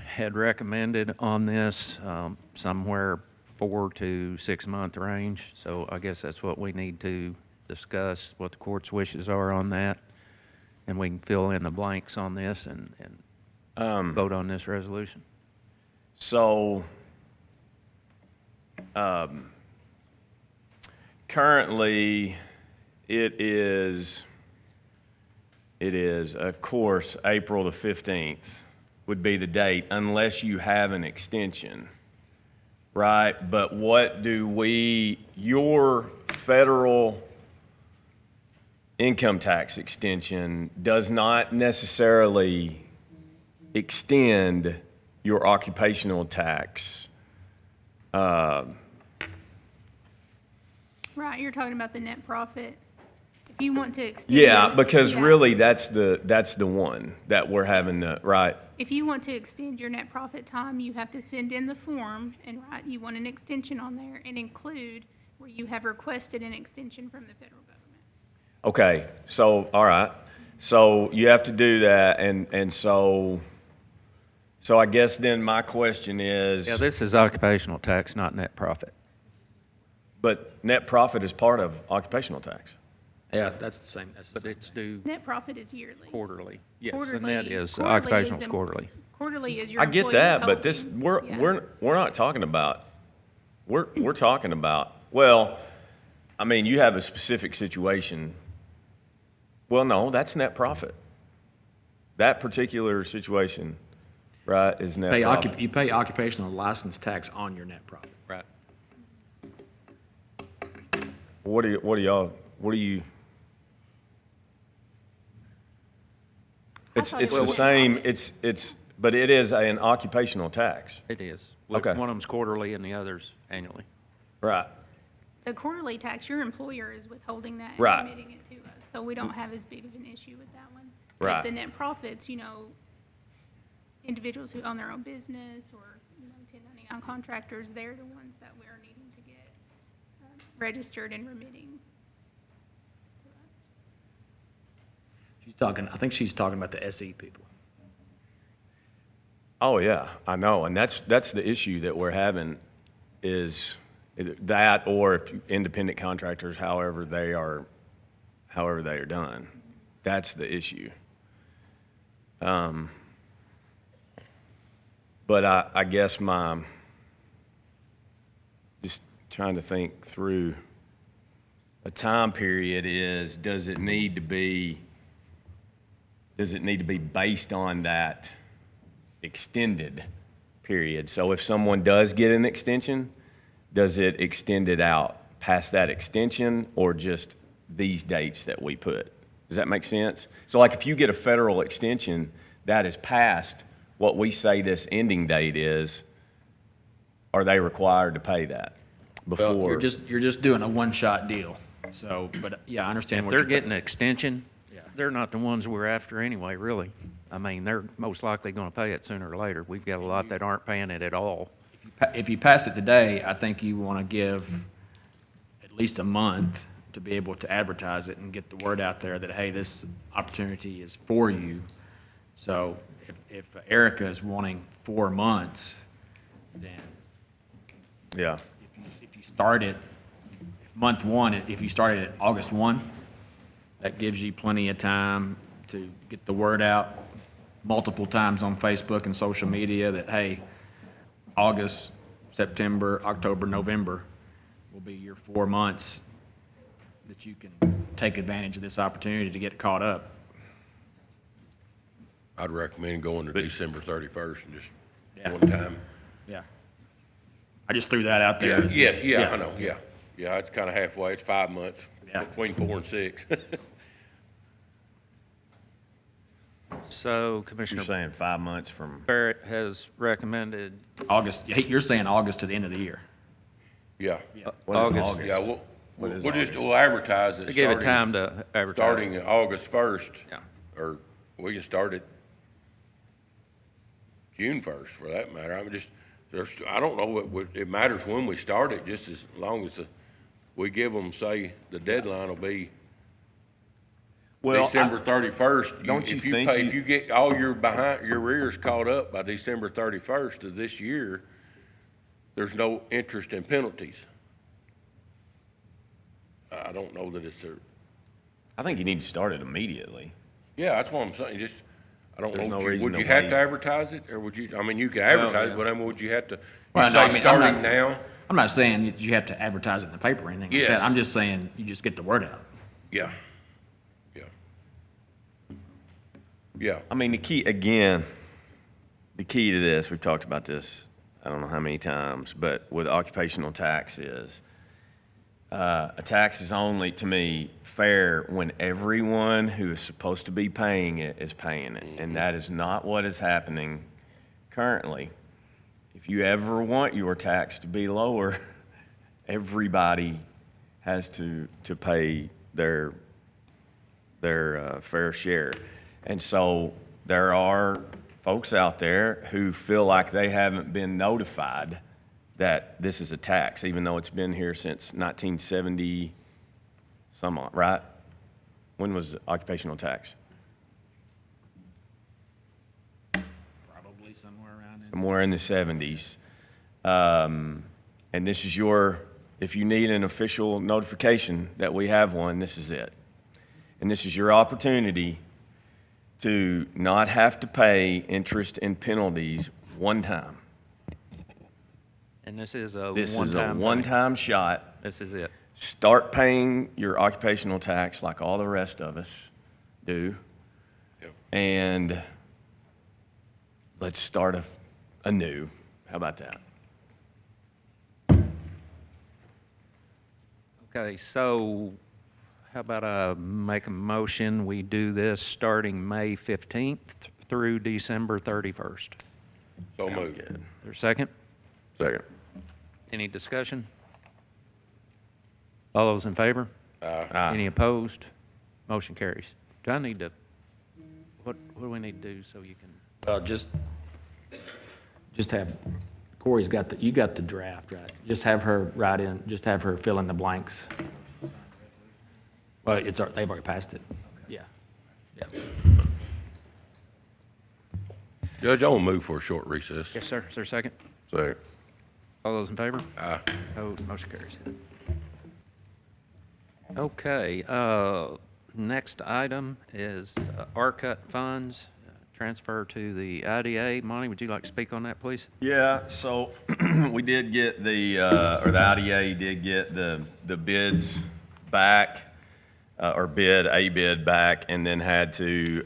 had recommended on this somewhere 4 to 6 month range, so I guess that's what we need to discuss, what the court's wishes are on that, and we can fill in the blanks on this and vote on this resolution. so, currently, it is, of course, April the 15th would be the date unless you have an extension, right? But what do your federal income tax extension does not necessarily extend your occupational tax. Right, you're talking about the net profit. If you want to extend. Yeah, it- because yeah. really, that's the one that we're having to, right? If you want to extend your net profit time, you have to send in the form and write, you want an extension on there and include where you have requested an extension from the federal government. Okay, so, all right. So you have to do that, and so I guess then my question is. Yeah, this is occupational tax, not net profit. But net profit is part of occupational tax. Yeah, that's the same, But it's due Net profit is yearly. quarterly. Yes, the Quarterly- net is, quarterly occupational is in- quarterly. Quarterly is your I get employee that, but this, withholding. Yeah. we're not talking about, we're talking about, well, I mean, you have a specific situation. Well, no, that's net profit. That particular situation, right, is net profit. You pay occupational license tax on your net profit. Right. What do you? It's thought it's it the was same, but it is an occupational tax. It is. Okay. One of them's quarterly and the other's annually. Right. The quarterly tax, your employer is withholding that Right. and remitting it to us, so we don't have as big of an issue with that one. Right. But the net profits, individuals who own their own business or, 1099 contractors, they're the ones that we're needing to get registered and remitting to us. I think she's talking about the SE people. Oh, yeah, I know, and that's the issue that we're having is that, or if independent contractors, however they are done. That's the issue. But I guess just trying to think through a time period is, does it need to be based on that extended period? So if someone does get an extension, does it extend it out past that extension or just these dates that we put? Does that make sense? So like if you get a federal extension that is past what we say this ending date is, are they required to pay that before? Well, you're just doing a one-shot deal. So, but yeah, I understand If what they're you're getting an extension, Yeah. they're not the ones we're after anyway, really. I mean, they're most likely going to pay it sooner or later. We've got a lot that aren't paying it at all. If you pass it today, I think you want to give at least a month to be able to advertise it and get the word out there that, hey, this opportunity is for you. So if Erica is wanting 4 months, then Yeah. if you start it, month one, if you started at August 1, that gives you plenty of time to get the word out multiple times on Facebook and social media that, hey, August, September, October, November will be your 4 months that you can take advantage of this opportunity to get caught up. I'd recommend going to December 31st and just Yeah. one time. Yeah. I just threw that out there. Yeah, I know, yeah. Yeah, it's kind of halfway. It's 5 months, Yeah. between 4 and 6. So You're Commissioner saying 5 months from, Barrett has recommended August, you're saying August to the end of the year. Yeah. what is August. August? Yeah, What is we'll advertise it to give it starting, time to advertise. starting August 1st. Yeah. Or we can start it June 1st, for that matter. I'm just, I don't know it matters when we start it, just as long as we give them, say, the deadline will be Well, December 31st. Don't you think If you get all your arrears caught up by December 31st of this year, there's no interest and penalties. I don't know that it's I think you need to start it immediately. yeah, that's what I'm saying, just, I don't There's know, no would reason you to have wait. to advertise it, or would you, I mean, you can advertise, yeah. but I mean, would you have to, Well, you no, I say mean, I'm starting not- now? I'm not saying that you have to advertise it in the paper or anything like Yes. that. I'm just saying you just get the word out. Yeah. Yeah. Yeah. I mean, the key to this, we've talked about this, I don't know how many times, but with occupational tax is, a tax is only, to me, fair when everyone who is supposed to be paying it is paying it. And that is not what is happening currently. If you ever want your tax to be lower, everybody has to pay their fair share. And so there are folks out there who feel like they haven't been notified that this is a tax, even though it's been here since 1970 some odd, right? When was occupational tax? Probably somewhere around there. Somewhere in the 70s. And this is if you need an official notification that we have one, this is it. And this is your opportunity to not have to pay interest and penalties one time. And this is a This is a one-time thing. one-time shot. This is it. Start paying your occupational tax like all the rest of us do. And let's start anew. How about that? Okay, so how about I make a motion, we do this starting May 15th through December 31st? So Sounds moved. good. There a second? Second. Any discussion? All those in favor? Aye. Any opposed? Motion carries. Do I need to, what do we need to do so you can? Just have, Corey's got you got the draft, right? Just have her write in, just have her fill in the blanks. Well, they've already passed it. Yeah. Yeah. Judge, I want to move for a short recess. Yes, sir. Is there a second? Second. All those in favor? Aye. Opposed? Motion carries. Okay, next item is RCUT funds, transfer to the IDA. Monty, would you like to speak on that, please? Yeah, so we did get or the IDA did get the bids back, or a bid back, and then had to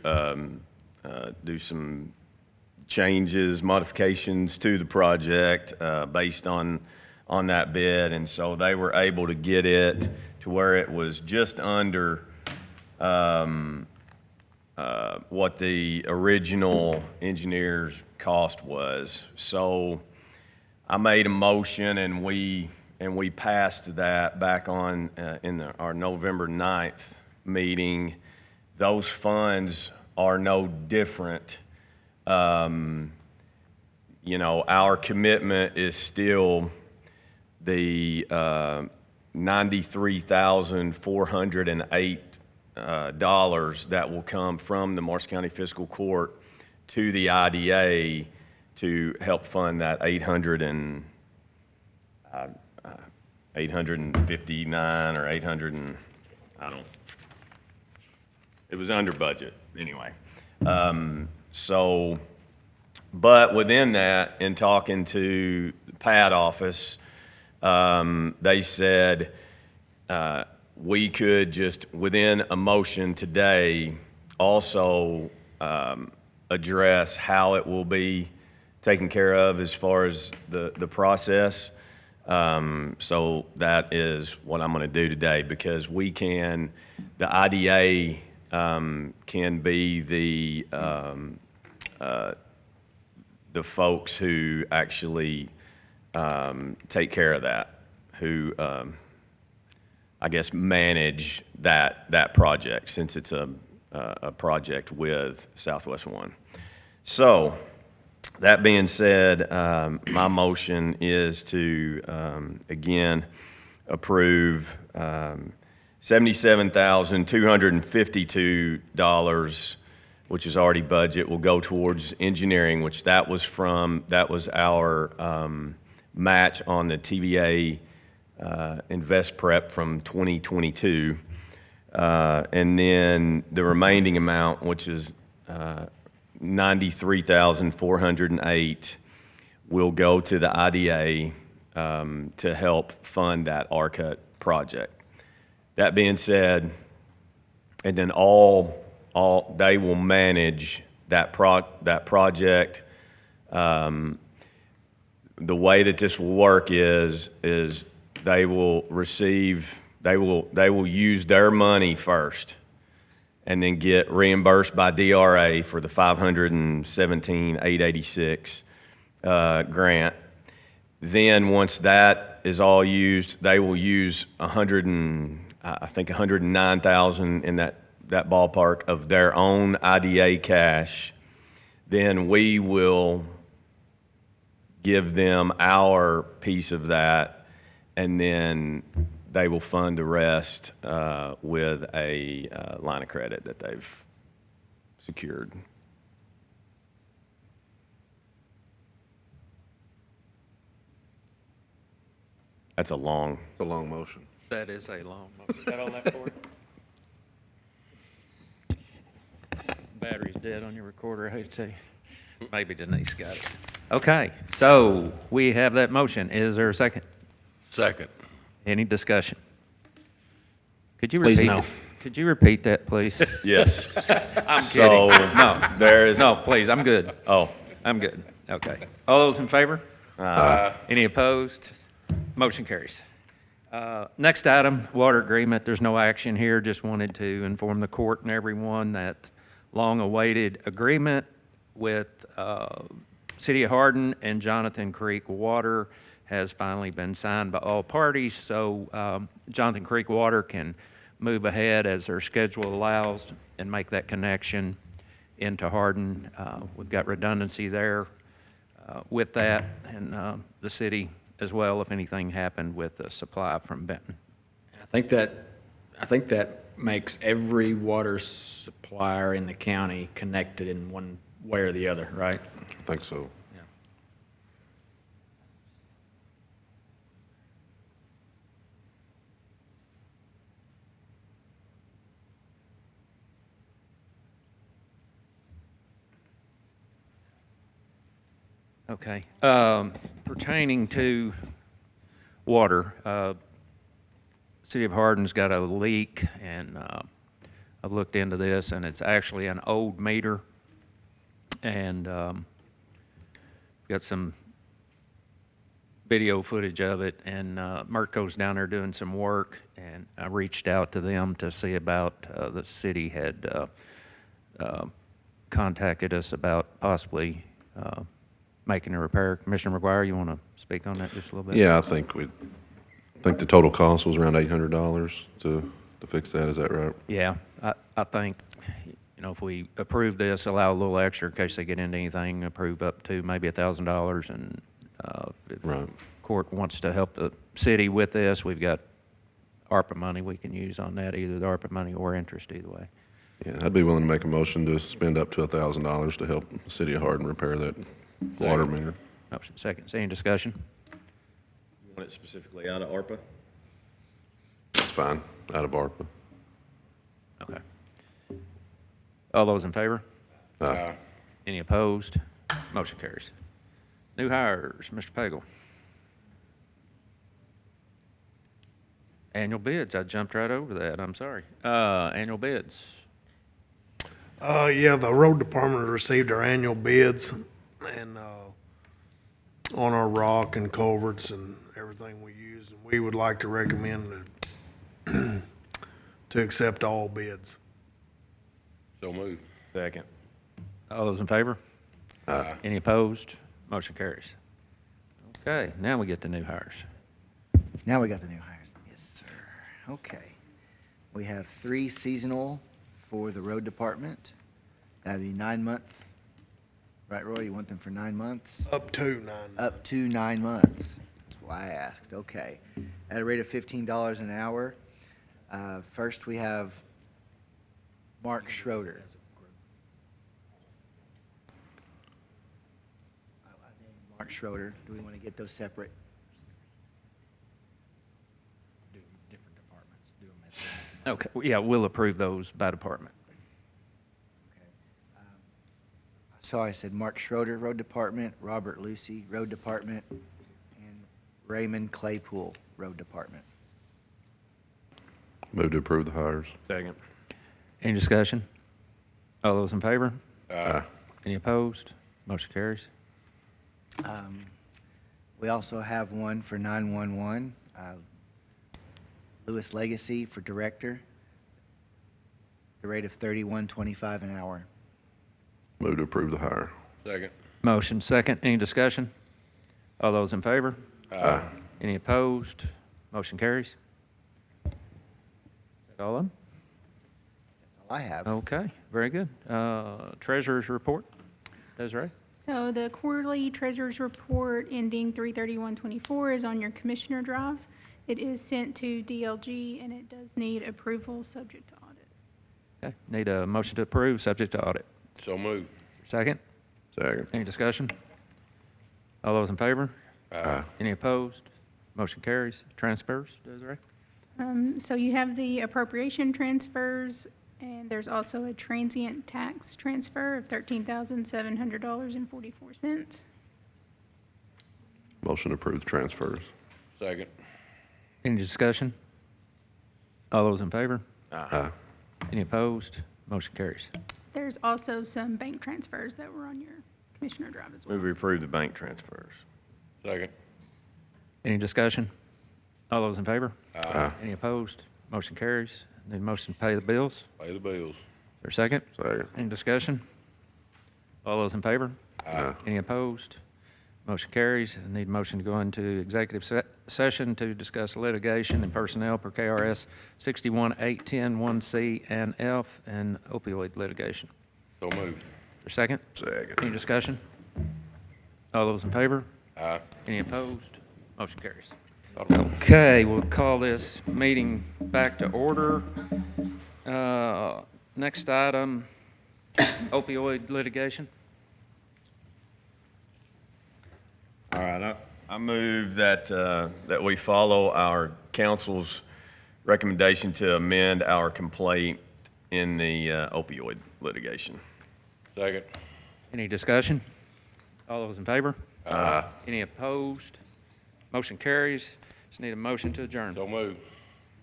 do some changes, modifications to the project based on that bid. And so they were able to get it to where it was just under what the original engineer's cost was. So I made a motion, and we passed that back on in our November 9th meeting. Those funds are no different. You know, our commitment is still the $93,408 that will come from the Marshall County Fiscal Court to the IDA to help fund that 859 or 800 and, I don't, it was under budget anyway. But within that, in talking to the PAD office, they said we could just, within a motion today, also address how it will be taken care of as far as the process. So that is what I'm going to do today, because the IDA can be the folks who actually take care of that, who I guess manage that project, since it's a project with Southwest One. So that being said, my motion is to again approve $77,252, which is already budget, will go towards engineering, which that was our match on the TVA Invest Prep from 2022. And then the remaining amount, which is $93,408, will go to the IDA to help fund that RCUT project. That being said, and then they will manage that project. The way that this will work is they will use their money first, and then get reimbursed by DRA for the $517,886 grant. Then once that is all used, they will use $109,000 in that ballpark of their own IDA cash. Then we will give them our piece of that, and then they will fund the rest with a line of credit that they've secured. That's a long. It's a long motion. That is a long motion. Is that all that for? Battery's dead on your recorder, I hate to tell you. Maybe Denise got it. Okay, so we have that motion. Is there a second? Second. Any discussion? Could you Please, repeat? no. Could you repeat that, please? Yes. I'm So, kidding. No, there is- no, please, I'm good. Oh. I'm good. Okay. All those in favor? Any opposed? Motion carries. Next item, water agreement. There's no action here. Just wanted to inform the court and everyone that long-awaited agreement with City of Hardin and Jonathan Creek Water has finally been signed by all parties. So Jonathan Creek Water can move ahead as their schedule allows and make that connection into Hardin. We've got redundancy there with that, and the city as well, if anything happened with the supply from Benton. I think that makes every water supplier in the county connected in one way or the other, right? I think so. Yeah. Okay. Pertaining to water, City of Hardin's got a leak, and I've looked into this, and it's actually an old meter. And got some video footage of it, and Merco's down there doing some work, and I reached out to them to see about, the city had contacted us about possibly making a repair. Commissioner McGuire, you want to speak on that just a little bit? Yeah, I think the total cost was around $800 to fix that. Is that right? Yeah, I think, if we approve this, allow a little extra in case they get into anything, approve up to maybe $1,000, and if Right. court wants to help the city with this, we've got ARPA money we can use on that, either the ARPA money or interest, either way. Yeah, I'd be willing to make a motion to spend up to $1,000 to help the city of Hardin repair that water meter. Motion second. Any discussion? You want it specifically out of ARPA? It's fine, out of ARPA. Okay. All those in favor? Aye. Any opposed? Motion carries. New hires, Mr. Pagel. Annual bids, I jumped right over that, I'm sorry. Annual bids. Yeah, the road department received our annual bids and, on our rock and culverts and everything we use. And we would like to recommend to accept all bids. So move. Second. All those in favor? Aye. Any opposed? Motion carries. Okay, now we get the new hires. Now we got the new hires. Yes, sir. Okay. We have 3 seasonal for the road department. That'd be 9-month. Right, Roy? You want them for 9 months? Up to 9. Up to 9 months. That's why I asked. Okay. At a rate of $15 an hour. First, we have Mark Schroeder. Mark Schroeder. Do we want to get those separate? Do different departments, do them as. Okay, yeah, we'll approve those by department. So I said Mark Schroeder, Road Department, Robert Lucy, Road Department, and Raymond Claypool, Road Department. Move to approve the hires. Second. Any discussion? All those in favor? Aye. Any opposed? Motion carries. We also have one for 911, Lewis Legacy for Director, the rate of $31.25 an hour. Move to approve the hire. Second. Motion second. Any discussion? All those in favor? Aye. Any opposed? Motion carries. Is that all of them? All I have. Okay, very good. Treasurer's report. Desiree? So the quarterly treasurer's report ending 3/31/24 is on your commissioner drive. It is sent to DLG, and it does need approval subject to audit. Okay, need a motion to approve, subject to audit. So move. Second? Second. Any discussion? All those in favor? Aye. Any opposed? Motion carries. Transfers, Desiree? So you have the appropriation transfers And there's also a transient tax transfer of $13,700.44. Motion to approve the transfers. Second. Any discussion? All those in favor? Aye. Any opposed? Motion carries. There's also some bank transfers that were on your Commissioner Drive as well. Move we approve the bank transfers. Second. Any discussion? All those in favor? Aye. Any opposed? Motion carries. Need a motion to pay the bills. Pay the bills. Or second? Second. Any discussion? All those in favor? Aye. Any opposed? Motion carries. I need a motion to go into executive session to discuss litigation and personnel per KRS 61.810(1)(c) and F and opioid litigation. So moved. Or second? Second. Any discussion? All those in favor? Aye. Any opposed? Motion carries. Okay, we'll call this meeting back to order. Next item, opioid litigation. All right, I move that, that we follow our council's recommendation to amend our complaint in the opioid litigation. Second. Any discussion? All those in favor? Aye. Any opposed? Motion carries. Just need a motion to adjourn. So moved.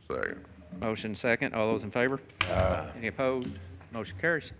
Second. Motion second. All those in favor? Aye. Any opposed? Motion carries.